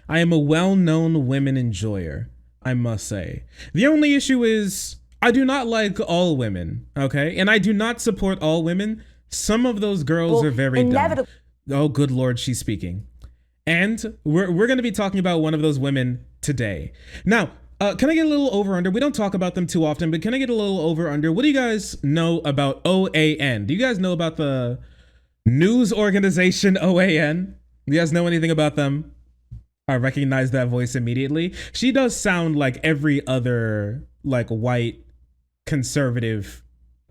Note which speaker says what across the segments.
Speaker 1: I am a well-known women enjoyer, I must say. The only issue is I do not like all women, okay? And I do not support all women. Some of those girls are very dumb. Oh, good Lord, she's speaking. And we're going to be talking about one of those women today. Now, can I get a little over under? We don't talk about them too often, but can I get a little over under? What do you guys know about OAN? Do you guys know about the news organization OAN? Do you guys know anything about them? I recognize that voice immediately. She does sound like every other like white conservative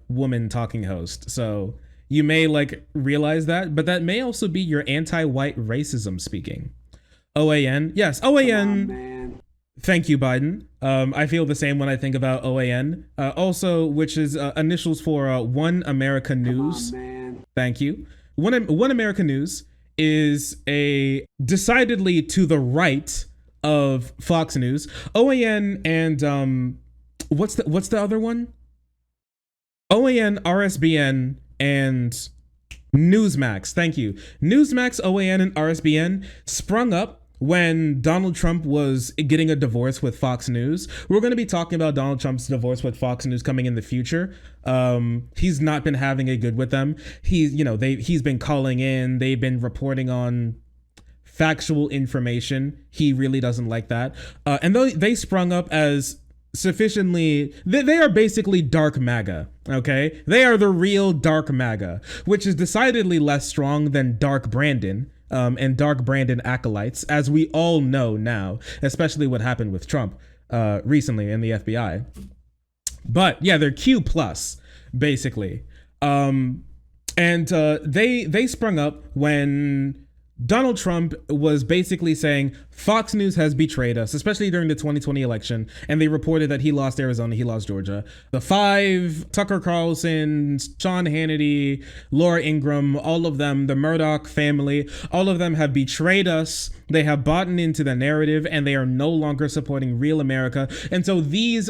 Speaker 1: woman talking host. So you may like realize that, but that may also be your anti-white racism speaking. OAN. Yes, OAN. Thank you, Biden. I feel the same when I think about OAN. Also, which is initials for One America News. Thank you. One America News is a decidedly to the right of Fox News. OAN and what's the other one? OAN, RSBN, and Newsmax. Thank you. Newsmax, OAN, and RSBN sprung up when Donald Trump was getting a divorce with Fox News. We're going to be talking about Donald Trump's divorce with Fox News coming in the future. He's not been having it good with them. He's been calling in. They've been reporting on factual information. He really doesn't like that. And they sprung up as sufficiently, they are basically dark MAGA, okay? They are the real dark MAGA, which is decidedly less strong than dark Brandon. And dark Brandon acolytes, as we all know now, especially what happened with Trump recently in the FBI. But yeah, they're Q plus, basically. And they sprung up when Donald Trump was basically saying Fox News has betrayed us, especially during the 2020 election. And they reported that he lost Arizona, he lost Georgia. The five, Tucker Carlson, Sean Hannity, Laura Ingraham, all of them, the Murdoch family, all of them have betrayed us. They have bought into the narrative and they are no longer supporting real America. And so these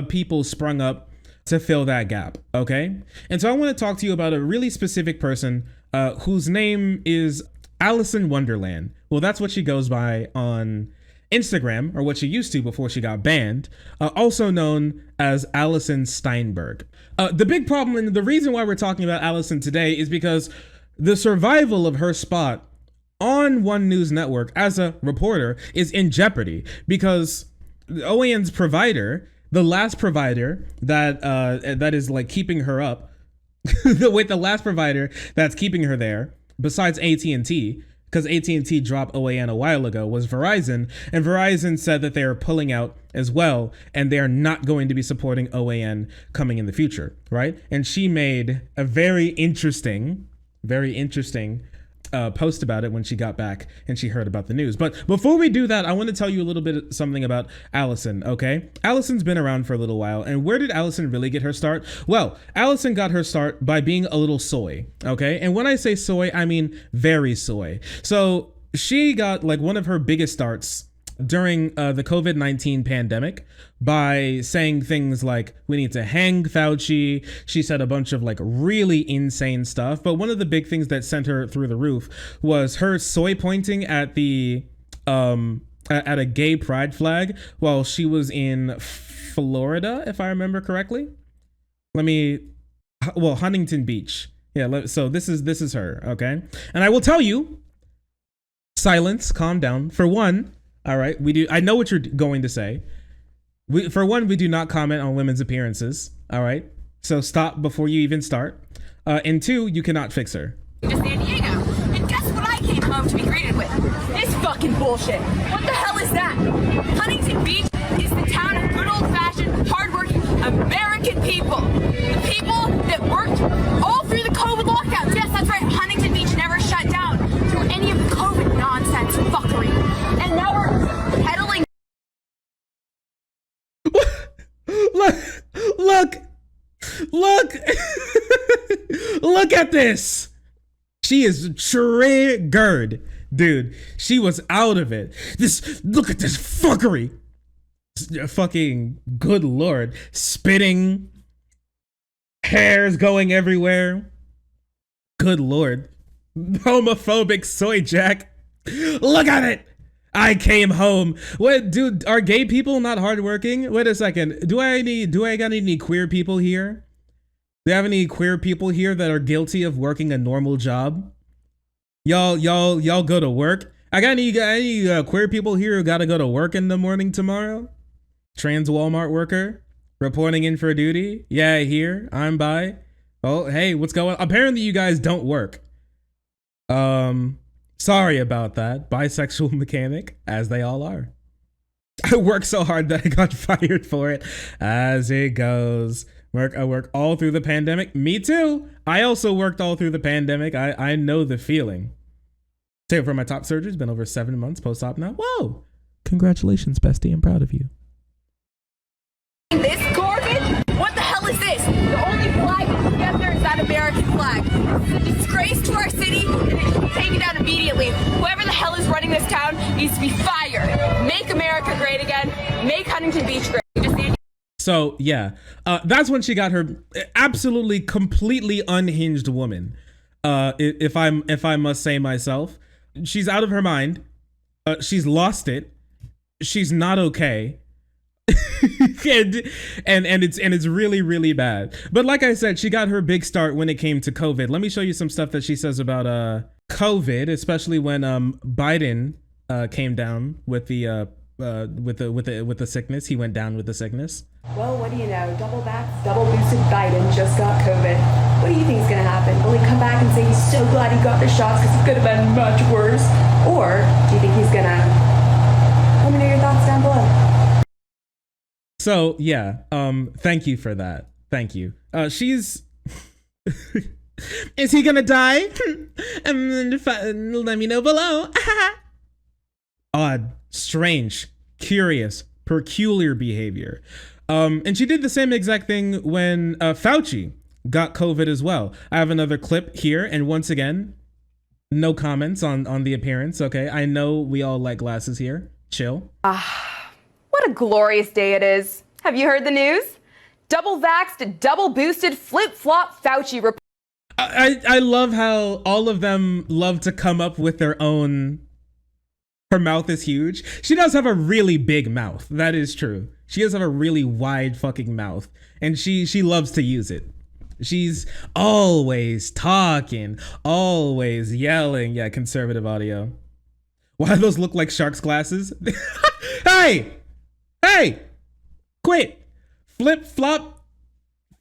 Speaker 1: people sprung up to fill that gap, okay? And so I want to talk to you about a really specific person whose name is Allison Wonderland. Well, that's what she goes by on Instagram, or what she used to before she got banned, also known as Allison Steinberg. The big problem, and the reason why we're talking about Allison today, is because the survival of her spot on One News Network as a reporter is in jeopardy, because OAN's provider, the last provider that is like keeping her up, the last provider that's keeping her there, besides AT&T, because AT&T dropped OAN a while ago, was Verizon, and Verizon said that they are pulling out as well, and they are not going to be supporting OAN coming in the future, right? And she made a very interesting post about it when she got back and she heard about the news. But before we do that, I want to tell you a little bit something about Allison, okay? Allison's been around for a little while, and where did Allison really get her start? Well, Allison got her start by being a little soy, okay? And when I say soy, I mean very soy. So she got like one of her biggest starts during the COVID-19 pandemic by saying things like, we need to hang Fauci. She said a bunch of like really insane stuff. But one of the big things that sent her through the roof was her soy pointing at the at a gay pride flag while she was in Florida, if I remember correctly. Huntington Beach. Yeah, so this is her, okay? And I will tell you, silence, calm down. For one, all right, I know what you're going to say. We do not comment on women's appearances. All right, so stop before you even start. And two, you cannot fix her.
Speaker 2: To San Diego, and guess what I came home to be greeted with? This fucking bullshit. What the hell is that? Huntington Beach is the town of good old-fashioned, hardworking American people. The people that worked all through the COVID lockdowns. Yes, that's right. Huntington Beach never shut down through any of the COVID nonsense fuckery. And now we're peddling.
Speaker 1: Look, look at this. She is triggered, dude. She was out of it. Look at this fuckery. Fucking good Lord. Spitting. Hairs going everywhere. Good Lord. Homophobic soy jack. Look at it. I came home. What, dude? Are gay people not hardworking? Wait a second. Do I got any queer people here? Do you have any queer people here that are guilty of working a normal job? Y'all go to work. I got any queer people here who got to go to work in the morning tomorrow? Trans Walmart worker reporting in for duty. Yeah, here I'm by. Oh, hey, what's going on? Apparently you guys don't work. Sorry about that. Bisexual mechanic, as they all are. I worked so hard that I got fired for it. As it goes. I work all through the pandemic. Me too. I also worked all through the pandemic. I know the feeling. Take it from my top surgery. It's been over 7 months post-op now. Whoa. Congratulations, bestie. I'm proud of you.
Speaker 2: This garbage? What the hell is this? The only flag up there is that American flag. It's a disgrace to our city, and it should be taken down immediately. Whoever the hell is running this town needs to be fired. Make America great again. Make Huntington Beach great.
Speaker 1: So yeah, that's when she got her absolutely completely unhinged woman. If I must say myself, she's out of her mind. She's lost it. She's not okay. and it's really, really bad. But like I said, she got her big start when it came to COVID. Let me show you some stuff that she says about COVID, especially when Biden came down with the sickness. He went down with the sickness.
Speaker 3: Well, what do you know? Double boosted Biden just got COVID. What do you think is going to happen? Will he come back and say he's so glad he got the shots because it could have been much worse? Or do you think he's going to... Let me know your thoughts down below.
Speaker 1: So yeah, thank you for that. Thank you. She's... Is he gonna die? Let me know below. Odd, strange, curious, peculiar behavior. And she did the same exact thing when Fauci got COVID as well. I have another clip here, and once again, no comments on the appearance, okay? I know we all like glasses here. Chill.
Speaker 2: What a glorious day it is. Have you heard the news? Double vaxxed, double boosted, flip-flop Fauci report.
Speaker 1: I love how all of them love to come up with their own... Her mouth is huge. She does have a really big mouth. That is true. She does have a really wide fucking mouth. And she loves to use it. She's always talking, always yelling. Yeah, conservative audio. Why do those look like shark's glasses? Hey! Hey! Quit! Flip-flop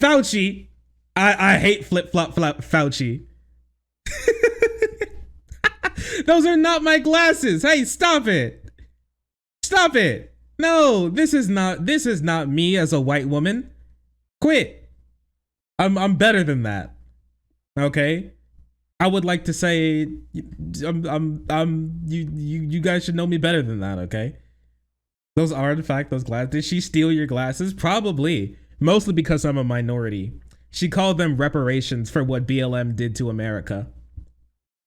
Speaker 1: Fauci. I hate flip-flop Fauci. Those are not my glasses. Hey, stop it. Stop it. No, this is not me as a white woman. Quit. I'm better than that. Okay? I would like to say you guys should know me better than that, okay? Those are in fact those glasses. Did she steal your glasses? Probably. Mostly because I'm a minority. She called them reparations for what BLM did to America.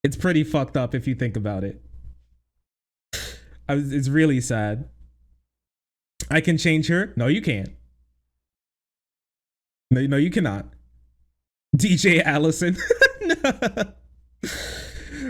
Speaker 1: It's pretty fucked up if you think about it. It's really sad. I can change her? No, you can't. No, you cannot. DJ Allison.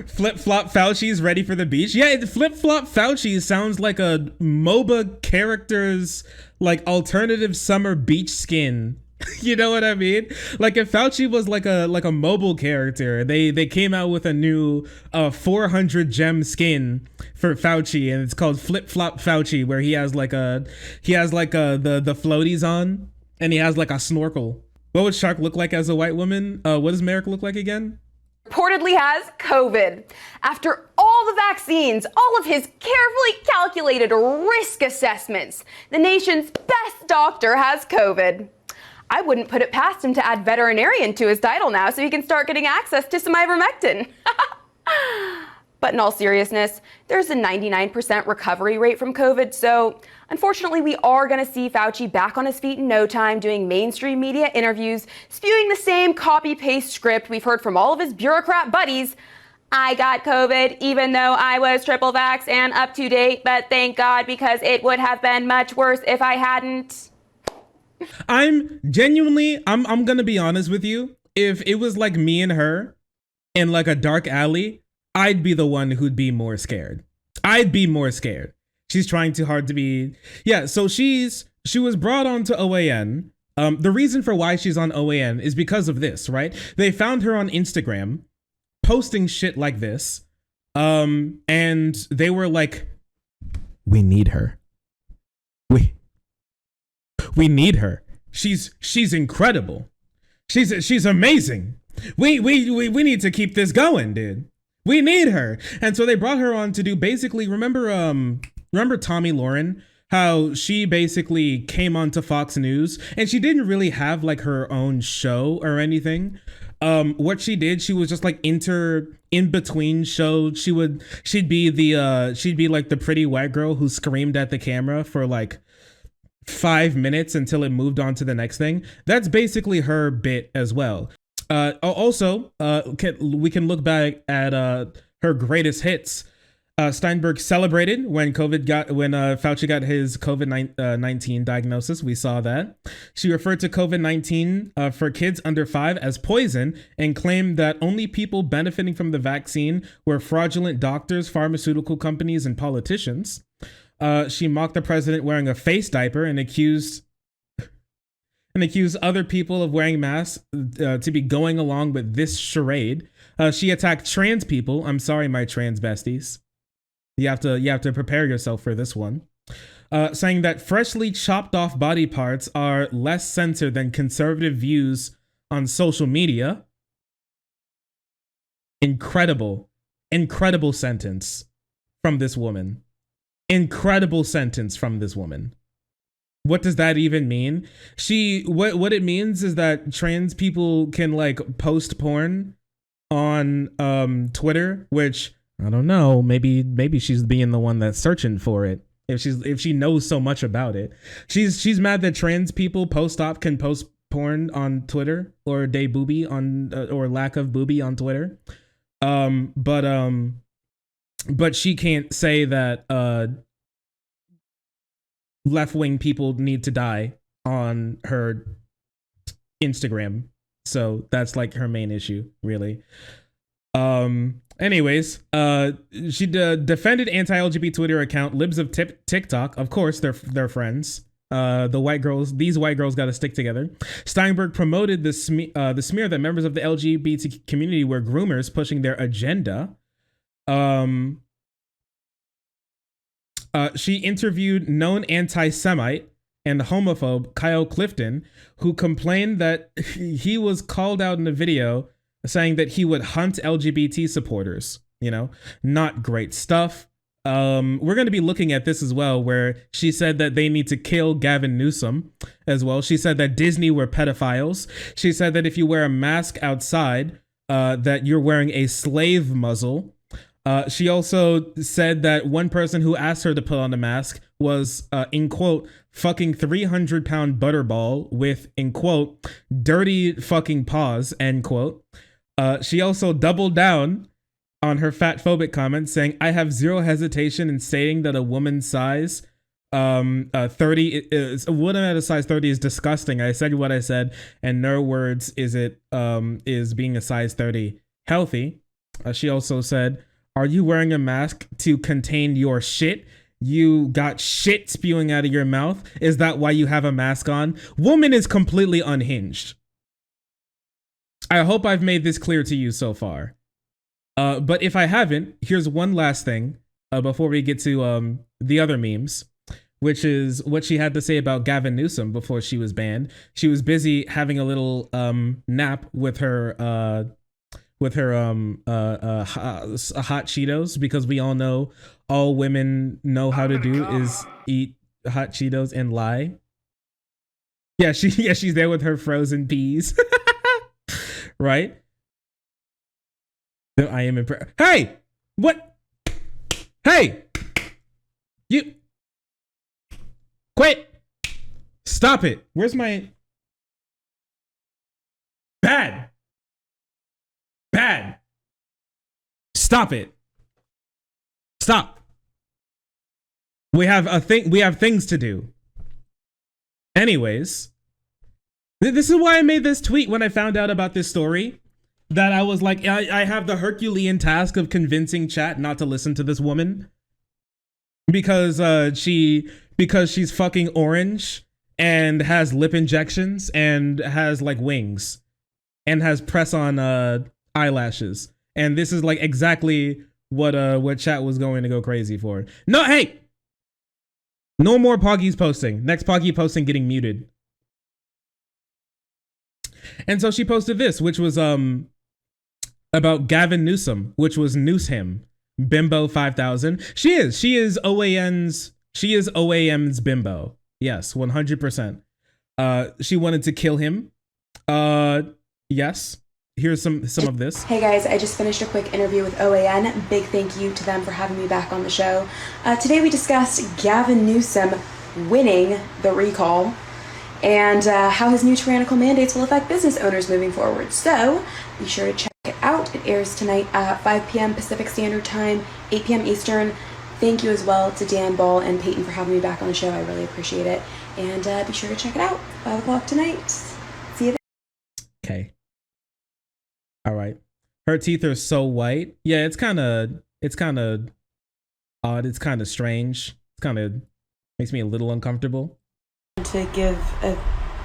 Speaker 1: Flip-flop Fauci's ready for the beach. Yeah, Flip-flop Fauci sounds like a MOBA character's like alternative summer beach skin. You know what I mean? Like if Fauci was like a mobile character, they came out with a new 400 gem skin for Fauci, and it's called Flip Flop Fauci, where he has like the floaties on, and he has like a snorkel. What would Shark look like as a white woman? What does Merrick look like again?
Speaker 2: Reportedly has COVID. After all the vaccines, all of his carefully calculated risk assessments, the nation's best doctor has COVID. I wouldn't put it past him to add veterinarian to his title now so he can start getting access to some ivermectin. But in all seriousness, there's a 99% recovery rate from COVID, so unfortunately we are going to see Fauci back on his feet in no time doing mainstream media interviews, spewing the same copy-paste script we've heard from all of his bureaucrat buddies. I got COVID even though I was triple vax and up to date, but thank God because it would have been much worse if I hadn't.
Speaker 1: I'm gonna be honest with you. If it was like me and her in like a dark alley, I'd be the one who'd be more scared. I'd be more scared. She's trying too hard to be. Yeah, so she was brought on to OAN. The reason for why she's on OAN is because of this, right? They found her on Instagram posting shit like this. And they were like, we need her. We need her. She's incredible. She's amazing. We need to keep this going, dude. We need her. And so they brought her on to do basically, remember Tommy Lauren? How she basically came onto Fox News and she didn't really have like her own show or anything. What she did, she was just like in between shows. She'd be like the pretty white girl who screamed at the camera for like 5 minutes until it moved on to the next thing. That's basically her bit as well. Also, we can look back at her greatest hits. Steinberg celebrated when Fauci got his COVID-19 diagnosis. We saw that. She referred to COVID-19 for kids under 5 as poison and claimed that only people benefiting from the vaccine were fraudulent doctors, pharmaceutical companies, and politicians. She mocked the president wearing a face diaper and accused other people of wearing masks to be going along with this charade. She attacked trans people. I'm sorry, my trans besties. You have to prepare yourself for this one. Saying that freshly chopped off body parts are less censored than conservative views on social media. Incredible sentence from this woman. Incredible sentence from this woman. What does that even mean? What it means is that trans people can like post porn on Twitter, which I don't know. Maybe she's being the one that's searching for it. If she knows so much about it, she's mad that trans people post-op can post porn on Twitter or day booby on or lack of booby on Twitter. But she can't say that left-wing people need to die on her Instagram. So that's like her main issue, really. Anyways, she defended anti-LGBT Twitter account Libs of TikTok. Of course, they're friends. These white girls got to stick together. Steinberg promoted the smear that members of the LGBT community were groomers pushing their agenda. She interviewed known anti-Semite and homophobe Kyle Clifton, who complained that he was called out in a video saying that he would hunt LGBT supporters. Not great stuff. We're going to be looking at this as well, where she said that they need to kill Gavin Newsom as well. She said that Disney were pedophiles. She said that if you wear a mask outside, that you're wearing a slave muzzle. She also said that one person who asked her to put on a mask was, in quote, fucking 300-pound butterball with, in quote, dirty fucking paws, end quote. She also doubled down on her fat-phobic comments, saying, I have zero hesitation in stating that a woman's size 30 is a woman at a size 30 is disgusting. I said what I said, and no words is being a size 30 healthy. She also said, are you wearing a mask to contain your shit? You got shit spewing out of your mouth. Is that why you have a mask on? Woman is completely unhinged. I hope I've made this clear to you so far. But if I haven't, here's one last thing before we get to the other memes, which is what she had to say about Gavin Newsom before she was banned. She was busy having a little nap with her hot Cheetos, because we all know all women know how to do is eat hot Cheetos and lie. Yeah, she's there with her frozen peas. Right? I am impressed. Hey! What? Hey! You quit! Stop it! Where's my bad? Stop it. Stop. We have things to do. Anyways, this is why I made this tweet when I found out about this story. That I was like, I have the Herculean task of convincing chat not to listen to this woman. because she's fucking orange and has lip injections and has like wings and has press on eyelashes. And this is like exactly what chat was going to go crazy for. No, hey, no more Poggies posting. Next Poggy posting getting muted. And so she posted this, which was about Gavin Newsom, which was Noose Him, Bimbo 5000. She is OAM's Bimbo. Yes, 100%. She wanted to kill him. Yes. Here's some of this.
Speaker 3: Hey guys, I just finished a quick interview with OAN. Big thank you to them for having me back on the show. Today we discussed Gavin Newsom winning the recall and how his new tyrannical mandates will affect business owners moving forward. So be sure to check it out. It airs tonight at 5 p.m. Pacific Standard Time, 8 p.m. Eastern. Thank you as well to Dan Ball and Peyton for having me back on the show. I really appreciate it. And be sure to check it out, 5 o'clock tonight. See you there.
Speaker 1: Okay. All right. Her teeth are so white. Yeah, it's kind of odd. It's kind of strange. It's kind of makes me a little uncomfortable.
Speaker 3: To give a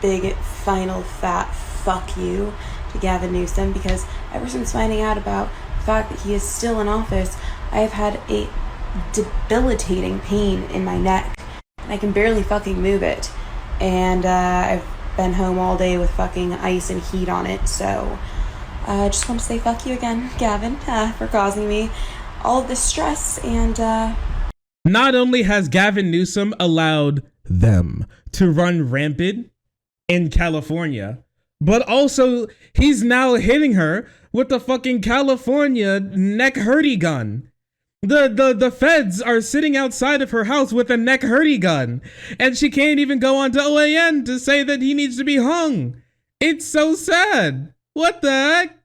Speaker 3: big final fat fuck you to Gavin Newsom, because ever since finding out about the fact that he is still in office, I have had a debilitating pain in my neck and I can barely fucking move it, and I've been home all day with fucking ice and heat on it. So I just want to say fuck you again, Gavin, for causing me all of this stress. And
Speaker 1: not only has Gavin Newsom allowed them to run rampant in California, but also he's now hitting her with the fucking California neck hurdy gun. The feds are sitting outside of her house with a neck hurdy gun, and she can't even go onto OAN to say that he needs to be hung. It's so sad. What the heck?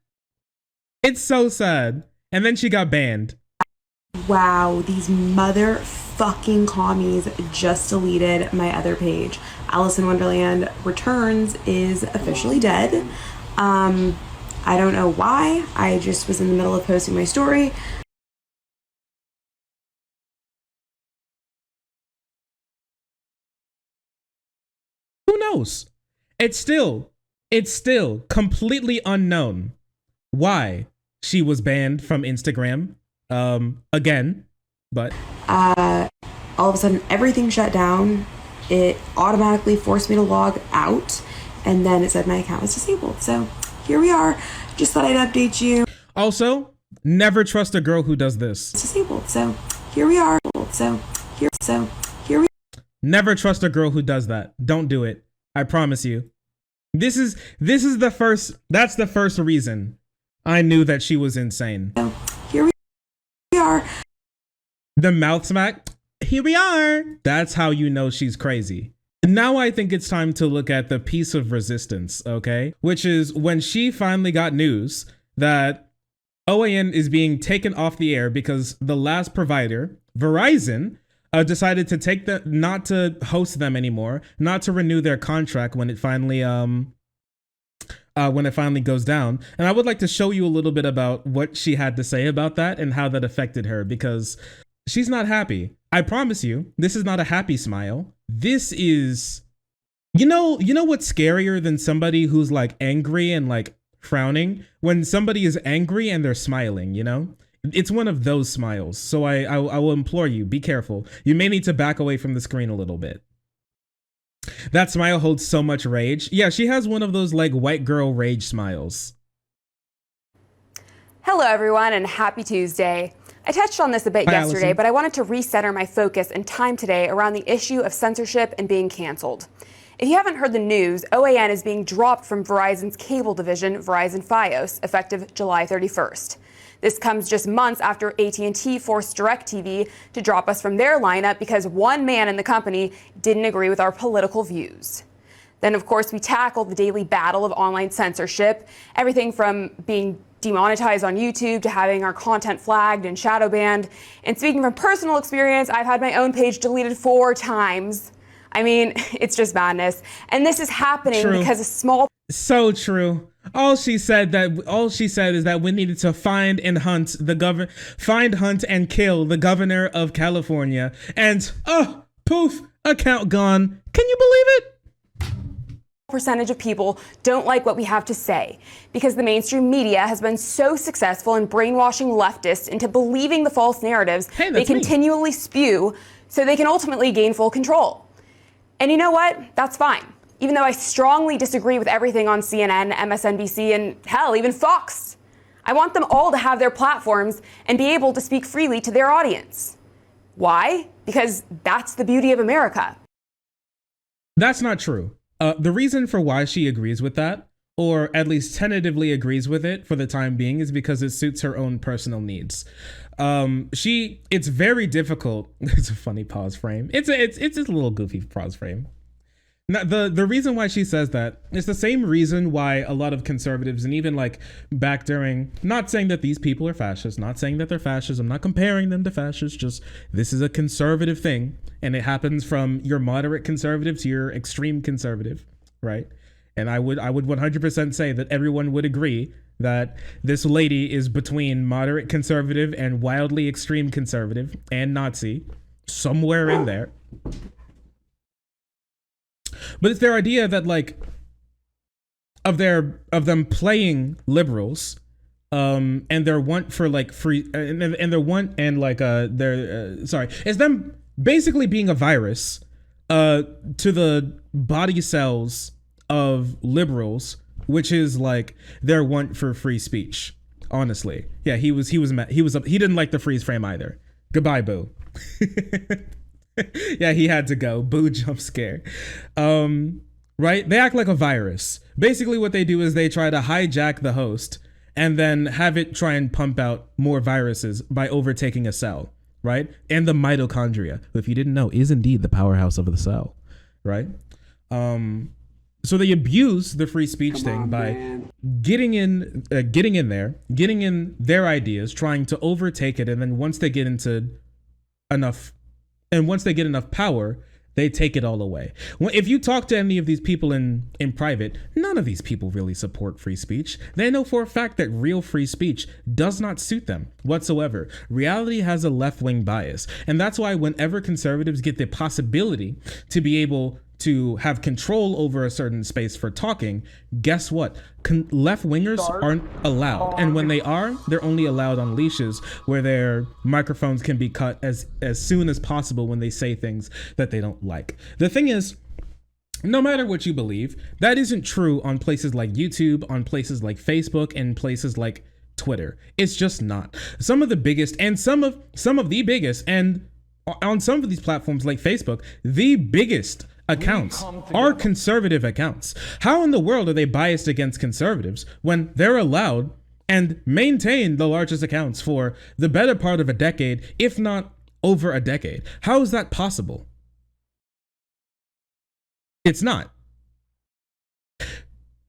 Speaker 1: It's so sad. And then she got banned.
Speaker 3: Wow, these motherfucking commies just deleted my other page. Alice in Wonderland Returns is officially dead. I don't know why. I just was in the middle of posting my story.
Speaker 1: Who knows? It's still completely unknown why she was banned from Instagram again, but
Speaker 3: all of a sudden everything shut down. It automatically forced me to log out, and then it said my account was disabled. So here we are. Just thought I'd update you.
Speaker 1: Also, never trust a girl who does this.
Speaker 3: It's disabled. So here we are. So here we
Speaker 1: Never trust a girl who does that. Don't do it. I promise you. This is the first, that's the first reason I knew that she was insane.
Speaker 3: So here we are.
Speaker 1: The mouth smack. Here we are. That's how you know she's crazy. Now I think it's time to look at the piece of resistance, okay? Which is when she finally got news that OAN is being taken off the air because the last provider, Verizon, decided to not to host them anymore, not to renew their contract when it finally goes down. And I would like to show you a little bit about what she had to say about that and how that affected her, because she's not happy. I promise you, this is not a happy smile. This is, you know what's scarier than somebody who's like angry and like frowning? When somebody is angry and they're smiling, you know? It's one of those smiles. So I will implore you, be careful. You may need to back away from the screen a little bit. That smile holds so much rage. Yeah, she has one of those like white girl rage smiles.
Speaker 4: Hello everyone, and happy Tuesday. I touched on this a bit yesterday,
Speaker 1: Allison.
Speaker 4: but I wanted to recenter my focus and time today around the issue of censorship and being canceled. If you haven't heard the news, OAN is being dropped from Verizon's cable division, Verizon Fios, effective July 31st. This comes just months after AT&T forced DirecTV to drop us from their lineup because one man in the company didn't agree with our political views. Then, of course, we tackled the daily battle of online censorship, everything from being demonetized on YouTube to having our content flagged and shadow banned. And speaking from personal experience, I've had my own page deleted 4 times. I mean, it's just madness. And this is happening because a small...
Speaker 1: So true. All she said is that we needed to find and hunt and kill the governor of California. And poof, account gone. Can you believe it?
Speaker 4: Percentage of people don't like what we have to say because the mainstream media has been so successful in brainwashing leftists into believing the false narratives they continually spew so they can ultimately gain full control. And you know what? That's fine. Even though I strongly disagree with everything on CNN, MSNBC, and hell, even Fox. I want them all to have their platforms and be able to speak freely to their audience. Why? Because that's the beauty of America.
Speaker 1: That's not true. The reason for why she agrees with that, or at least tentatively agrees with it for the time being, is because it suits her own personal needs. It's very difficult. It's a funny pause frame. It's just a little goofy pause frame. Now, the reason why she says that is the same reason why a lot of conservatives, and even like back during, not saying that these people are fascists, not saying that they're fascists, I'm not comparing them to fascists, just this is a conservative thing, and it happens from your moderate conservative to your extreme conservative, right? And I would 100% say that everyone would agree that this lady is between moderate conservative and wildly extreme conservative and Nazi, somewhere in there. But it's their idea that like of them playing liberals, and their want for like free and their want and like it's them basically being a virus to the body cells of liberals, which is like their want for free speech. Honestly, yeah, he didn't like the freeze frame either. Goodbye, boo. Yeah, he had to go. Boo, jump scare. Right? They act like a virus. Basically what they do is they try to hijack the host and then have it try and pump out more viruses by overtaking a cell, right? And the mitochondria, who, if you didn't know, is indeed the powerhouse of the cell, right? So they abuse the free speech thing by getting in there, getting in their ideas, trying to overtake it, and then once they get enough power, they take it all away. If you talk to any of these people in private, none of these people really support free speech. They know for a fact that real free speech does not suit them whatsoever. Reality has a left-wing bias. And that's why whenever conservatives get the possibility to be able to have control over a certain space for talking, guess what? Left-wingers aren't allowed. And when they are, they're only allowed on leashes where their microphones can be cut as soon as possible when they say things that they don't like. The thing is, no matter what you believe, that isn't true on places like YouTube, on places like Facebook, and places like Twitter. It's just not. Some of the biggest and some of the biggest, and on some of these platforms like Facebook, the biggest accounts are conservative accounts. How in the world are they biased against conservatives when they're allowed and maintain the largest accounts for the better part of a decade, if not over a decade? How is that possible? It's not.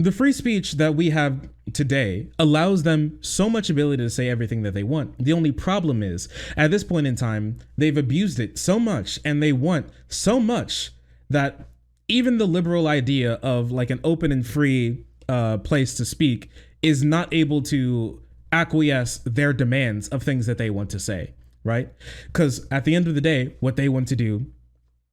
Speaker 1: The free speech that we have today allows them so much ability to say everything that they want. The only problem is, at this point in time, they've abused it so much and they want so much that even the liberal idea of like an open and free place to speak is not able to acquiesce their demands of things that they want to say, right? Because at the end of the day, what they want to do,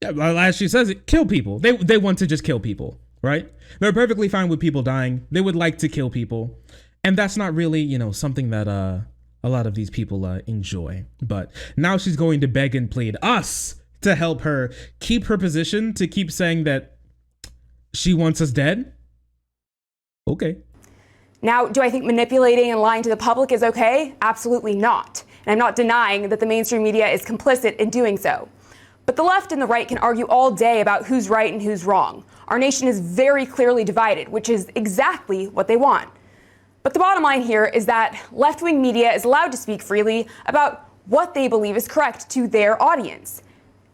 Speaker 1: as she says it, kill people. They want to just kill people, right? They're perfectly fine with people dying. They would like to kill people. And that's not really, something that a lot of these people enjoy. But now she's going to beg and plead us to help her keep her position, to keep saying that she wants us dead. Okay.
Speaker 4: Now, do I think manipulating and lying to the public is okay? Absolutely not. And I'm not denying that the mainstream media is complicit in doing so. But the left and the right can argue all day about who's right and who's wrong. Our nation is very clearly divided, which is exactly what they want. But the bottom line here is that left-wing media is allowed to speak freely about what they believe is correct to their audience.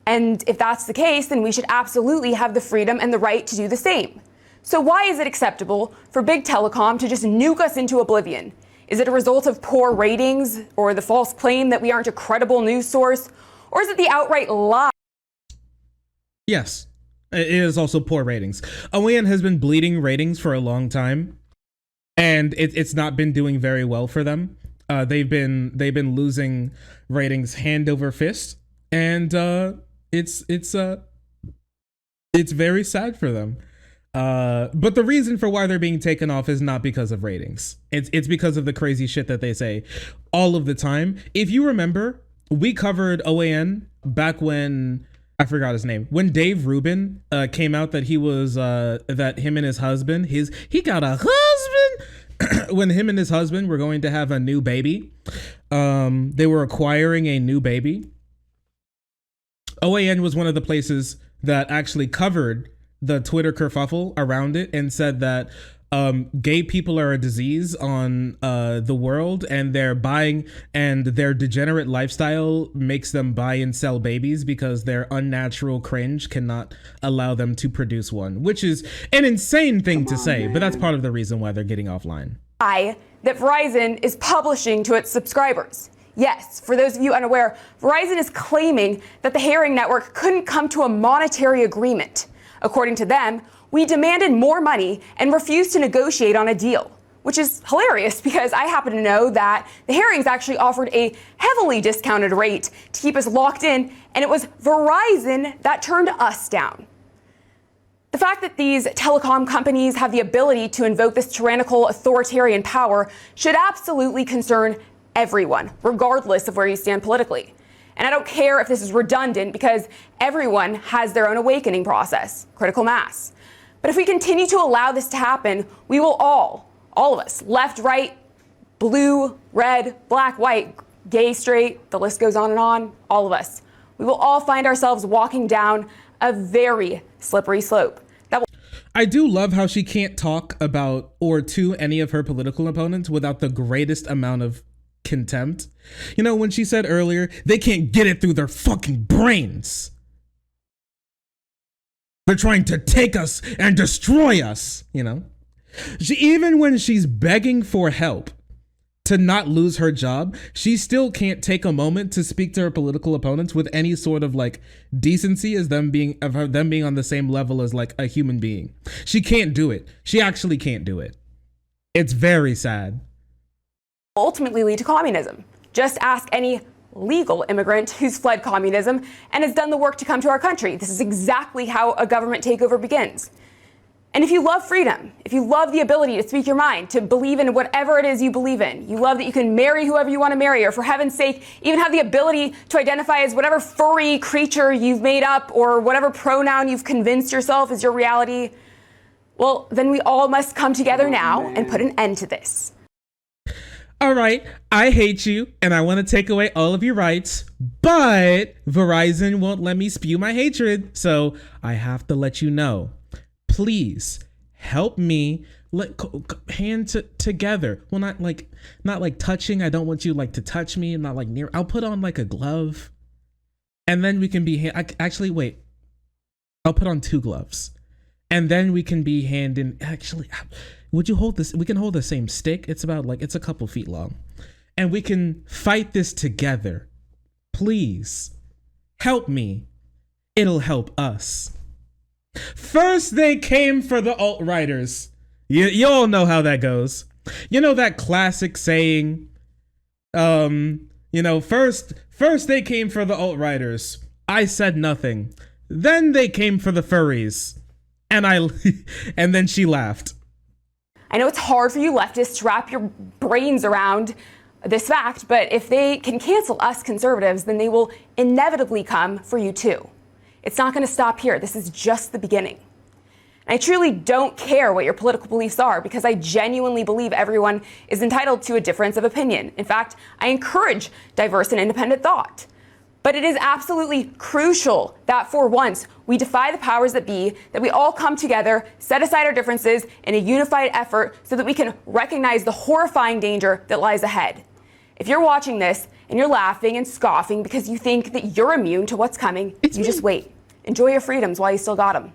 Speaker 4: And if that's the case, then we should absolutely have the freedom and the right to do the same. So why is it acceptable for big telecom to just nuke us into oblivion? Is it a result of poor ratings or the false claim that we aren't a credible news source? Or is it the outright lie?
Speaker 1: Yes, it is also poor ratings. OAN has been bleeding ratings for a long time. and it's not been doing very well for them. They've been losing ratings hand over fist, and it's very sad for them. But the reason for why they're being taken off is not because of ratings. It's because of the crazy shit that they say all of the time. If you remember, we covered OAN back when, I forgot his name, when Dave Rubin came out that he was that him and his husband, he got a husband when him and his husband were going to have a new baby. They were acquiring a new baby. OAN was one of the places that actually covered the Twitter kerfuffle around it and said that gay people are a disease on the world, and their degenerate lifestyle makes them buy and sell babies because their unnatural cringe cannot allow them to produce one, which is an insane thing to say, but that's part of the reason why they're getting offline.
Speaker 4: That Verizon is publishing to its subscribers. Yes, for those of you unaware, Verizon is claiming that the Herring Network couldn't come to a monetary agreement. According to them, we demanded more money and refused to negotiate on a deal, which is hilarious because I happen to know that the Herrings actually offered a heavily discounted rate to keep us locked in, and it was Verizon that turned us down. The fact that these telecom companies have the ability to invoke this tyrannical authoritarian power should absolutely concern everyone, regardless of where you stand politically. And I don't care if this is redundant because everyone has their own awakening process, critical mass. But if we continue to allow this to happen, we will all of us, left, right, blue, red, black, white, gay, straight, the list goes on, all of us, we will all find ourselves walking down a very slippery slope.
Speaker 1: I do love how she can't talk about or to any of her political opponents without the greatest amount of contempt. You know, when she said earlier, they can't get it through their fucking brains. They're trying to take us and destroy us, you know? Even when she's begging for help to not lose her job, she still can't take a moment to speak to her political opponents with any sort of like decency as them being on the same level as like a human being. She can't do it. She actually can't do it. It's very sad.
Speaker 4: Ultimately lead to communism. Just ask any legal immigrant who's fled communism and has done the work to come to our country. This is exactly how a government takeover begins. And if you love freedom, if you love the ability to speak your mind, to believe in whatever it is you believe in, you love that you can marry whoever you want to marry, or for heaven's sake, even have the ability to identify as whatever furry creature you've made up or whatever pronoun you've convinced yourself is your reality, well, then we all must come together now and put an end to this.
Speaker 1: All right, I hate you and I want to take away all of your rights, but Verizon won't let me spew my hatred. So I have to let you know, please help me together. Well, not like touching. I don't want you like to touch me and not like near. I'll put on like a glove and then we can be actually, wait, I'll put on 2 gloves and then we can be hand in. Actually, would you hold this? We can hold the same stick. It's about like, it's a couple feet long. And we can fight this together. Please help me. It'll help us. First they came for the alt-righters. You all know how that goes. You know that classic saying, first they came for the alt-righters. I said nothing. Then they came for the furries. And then she laughed.
Speaker 4: I know it's hard for you leftists to wrap your brains around this fact, but if they can cancel us conservatives, then they will inevitably come for you too. It's not going to stop here. This is just the beginning. And I truly don't care what your political beliefs are because I genuinely believe everyone is entitled to a difference of opinion. In fact, I encourage diverse and independent thought. But it is absolutely crucial that for once we defy the powers that be, that we all come together, set aside our differences in a unified effort so that we can recognize the horrifying danger that lies ahead. If you're watching this and you're laughing and scoffing because you think that you're immune to what's coming, just wait. Enjoy your freedoms while you still got them.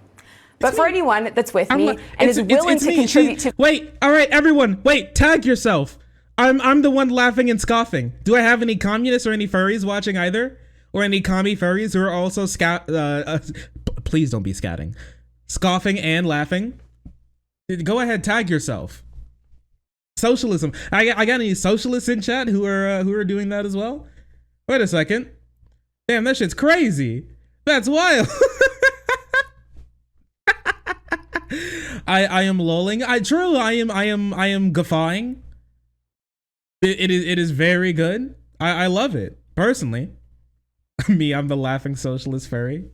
Speaker 4: But for anyone that's with me and is willing to contribute to...
Speaker 1: Wait, all right, everyone, wait, tag yourself. I'm the one laughing and scoffing. Do I have any communists or any furries watching either? Or any commie furries who are also please don't be scatting. Scoffing and laughing. Go ahead, tag yourself. Socialism. I got any socialists in chat who are doing that as well? Wait a second. Damn, that shit's crazy. That's wild. I am lolling. I am guffawing. It is very good. I love it personally. Me, I'm the laughing socialist fairy.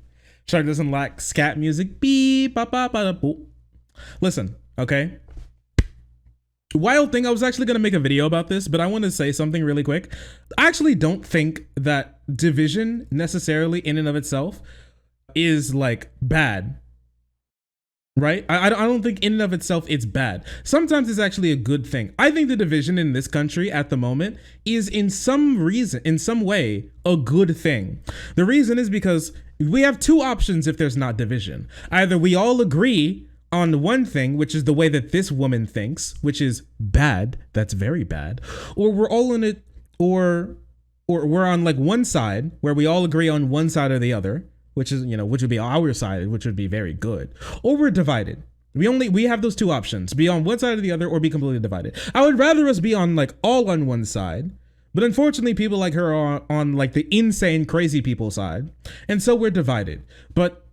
Speaker 1: Shark doesn't like scat music. Beep, ba, ba, ba, da, boop. Listen, okay. Wild thing, I was actually gonna make a video about this, but I want to say something really quick. I actually don't think that division necessarily in and of itself is like bad. Right? I don't think in and of itself it's bad. Sometimes it's actually a good thing. I think the division in this country at the moment is in some way, a good thing. The reason is because we have two options if there's not division. Either we all agree on one thing, which is the way that this woman thinks, which is bad, that's very bad, or we're all in it, or we're on like one side where we all agree on one side or the other, which is, you know, which would be our side, which would be very good, or we're divided. We have those two options: be on one side or the other, or be completely divided. I would rather us be on like all on one side, but unfortunately people like her are on like the insane crazy people side, and so we're divided. But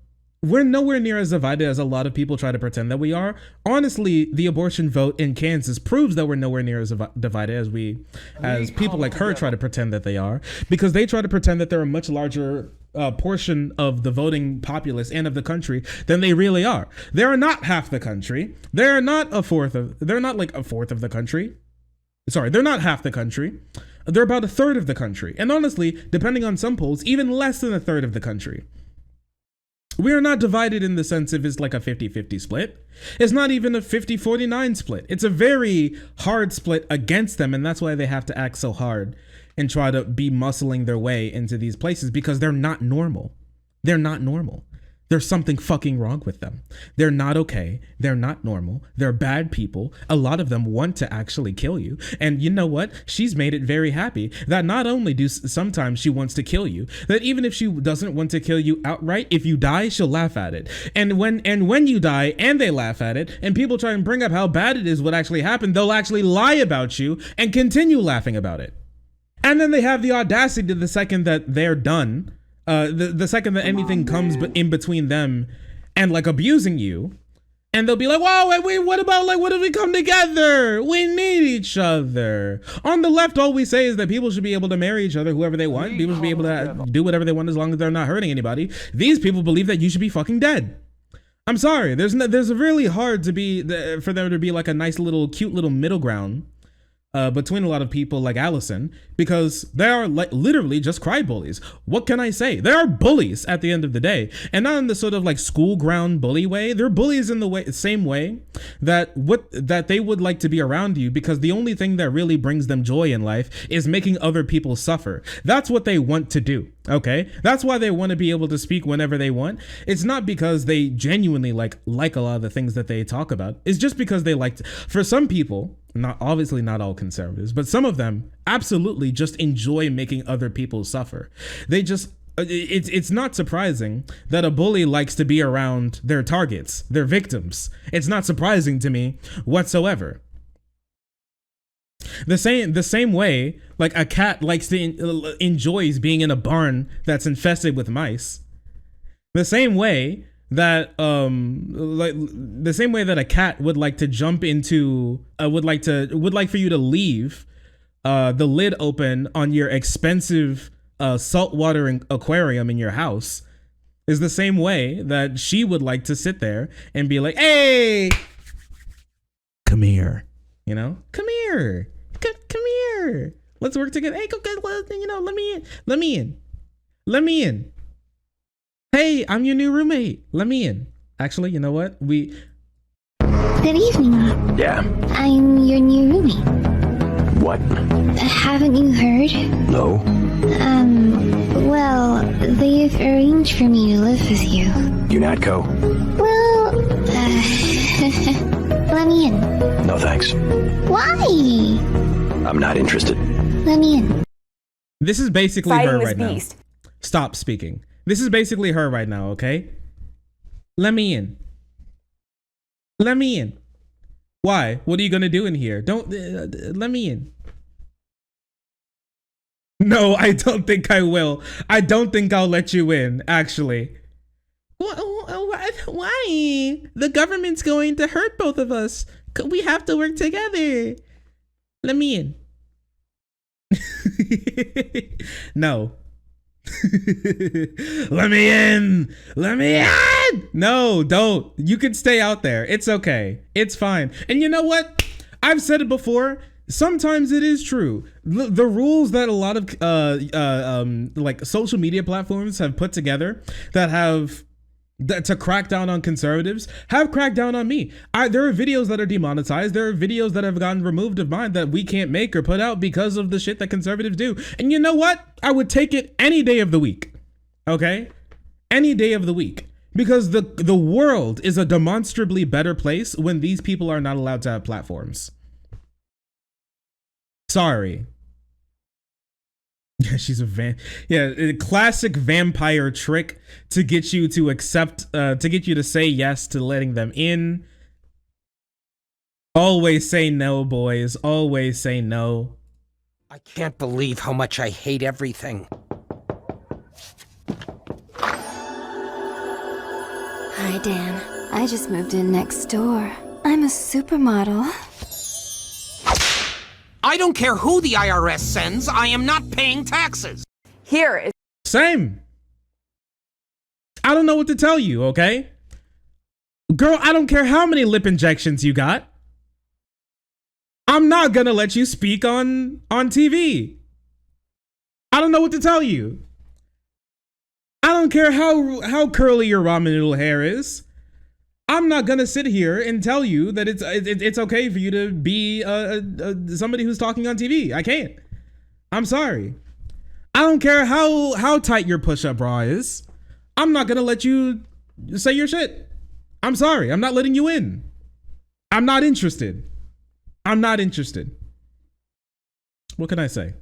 Speaker 1: we're nowhere near as divided as a lot of people try to pretend that we are. Honestly, the abortion vote in Kansas proves that we're nowhere near as divided as people like her try to pretend that they are, because they try to pretend that they're a much larger portion of the voting populace and of the country than they really are. They are not half the country. They're not like a fourth of the country. Sorry, they're not half the country. They're about a third of the country. And honestly, depending on some polls, even less than a third of the country. We are not divided in the sense of it's like a 50-50 split. It's not even a 50-49 split. It's a very hard split against them, and that's why they have to act so hard and try to be muscling their way into these places, because they're not normal. They're not normal. There's something fucking wrong with them. They're not okay. They're not normal. They're bad people. A lot of them want to actually kill you. And you know what? She's made it very happy that not only do sometimes she wants to kill you, that even if she doesn't want to kill you outright, if you die, she'll laugh at it. And when you die and they laugh at it, and people try and bring up how bad it is what actually happened, they'll actually lie about you and continue laughing about it. And then they have the audacity the second that they're done, the second that anything comes in between them and like abusing you, and they'll be like, "Whoa, wait, what about like, what if we come together? We need each other." On the left, all we say is that people should be able to marry each other, whoever they want. People should be able to do whatever they want as long as they're not hurting anybody. These people believe that you should be fucking dead. I'm sorry. There's really hard to be for there to be like a nice little cute little middle ground between a lot of people like Allison, because they are like literally just cry bullies. What can I say? They are bullies at the end of the day, and not in the sort of like school ground bully way. They're bullies in the same way that they would like to be around you, because the only thing that really brings them joy in life is making other people suffer. That's what they want to do. Okay, that's why they want to be able to speak whenever they want. It's not because they genuinely like a lot of the things that they talk about. It's just because they like to. For some people, not obviously not all conservatives, but some of them absolutely just enjoy making other people suffer. They just it's not surprising that a bully likes to be around their targets, their victims. It's not surprising to me whatsoever. The same way like a cat likes to enjoys being in a barn that's infested with mice. The same way that a cat would like to jump into would like for you to leave the lid open on your expensive saltwater aquarium in your house, is the same way that she would like to sit there and be like, "Hey, come here, you know, come here, come here, let's work together. Hey, go get, you know, let me in. Hey, I'm your new roommate. Let me in. Actually, you know what?
Speaker 5: Good evening.
Speaker 6: Yeah.
Speaker 5: I'm your new roommate.
Speaker 6: What?
Speaker 5: Haven't you heard?
Speaker 6: No.
Speaker 5: Well, they've arranged for me to live with you.
Speaker 6: UNATCO?
Speaker 5: Well, let me in.
Speaker 6: No thanks.
Speaker 5: Why?
Speaker 6: I'm not interested.
Speaker 5: Let me in.
Speaker 1: This is basically
Speaker 4: Fighting
Speaker 1: her
Speaker 4: this
Speaker 1: right
Speaker 4: beast.
Speaker 1: now. Stop speaking. This is basically her right now, okay? Let me in. Let me in. Why? What are you gonna do in here? Don't let me in. No, I don't think I will. I don't think I'll let you in, actually. Why? The government's going to hurt both of us. We have to work together. Let me in. No. Let me in. Let me in. No, don't. You can stay out there. It's okay. It's fine. And you know what? I've said it before. Sometimes it is true. The rules that a lot of like social media platforms have put together that have to crack down on conservatives have cracked down on me. There are videos that are demonetized. There are videos that have gotten removed of mine that we can't make or put out because of the shit that conservatives do. And you know what? I would take it any day of the week. Okay? Any day of the week. Because the world is a demonstrably better place when these people are not allowed to have platforms. Sorry. Yeah, she's a a classic vampire trick to get you to accept, to get you to say yes to letting them in. Always say no, boys. Always say no.
Speaker 7: I can't believe how much I hate everything.
Speaker 5: Hi, Dan. I just moved in next door. I'm a supermodel.
Speaker 7: I don't care who the IRS sends, I am not paying taxes.
Speaker 4: Here is
Speaker 1: Same. I don't know what to tell you, okay? Girl, I don't care how many lip injections you got. I'm not gonna let you speak on TV. I don't know what to tell you. I don't care how curly your ramen noodle hair is. I'm not gonna sit here and tell you that it's okay for you to be somebody who's talking on TV. I can't. I'm sorry. I don't care how tight your push-up bra is. I'm not gonna let you say your shit. I'm sorry. I'm not letting you in. I'm not interested. I'm not interested. What can I say?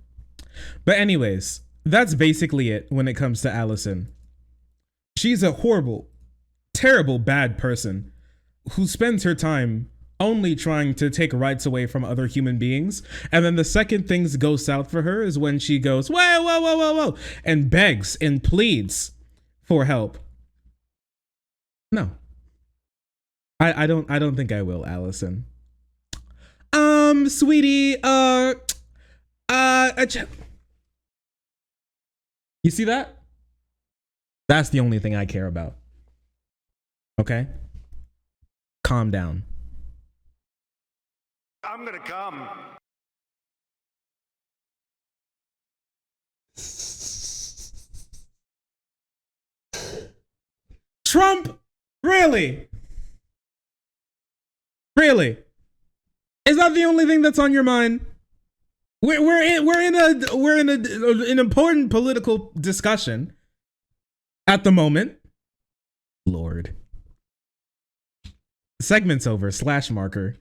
Speaker 1: But anyways, that's basically it when it comes to Allison. She's a horrible, terrible, bad person who spends her time only trying to take rights away from other human beings. And then the second things go south for her is when she goes, whoa, and begs and pleads for help. No. I don't think I will, Allison. Sweetie, you see that? That's the only thing I care about. Okay? Calm down.
Speaker 8: I'm gonna come.
Speaker 1: Trump? Really? Really? Is that the only thing that's on your mind? We're in an important political discussion at the moment. Lord. Segment's over. /marker.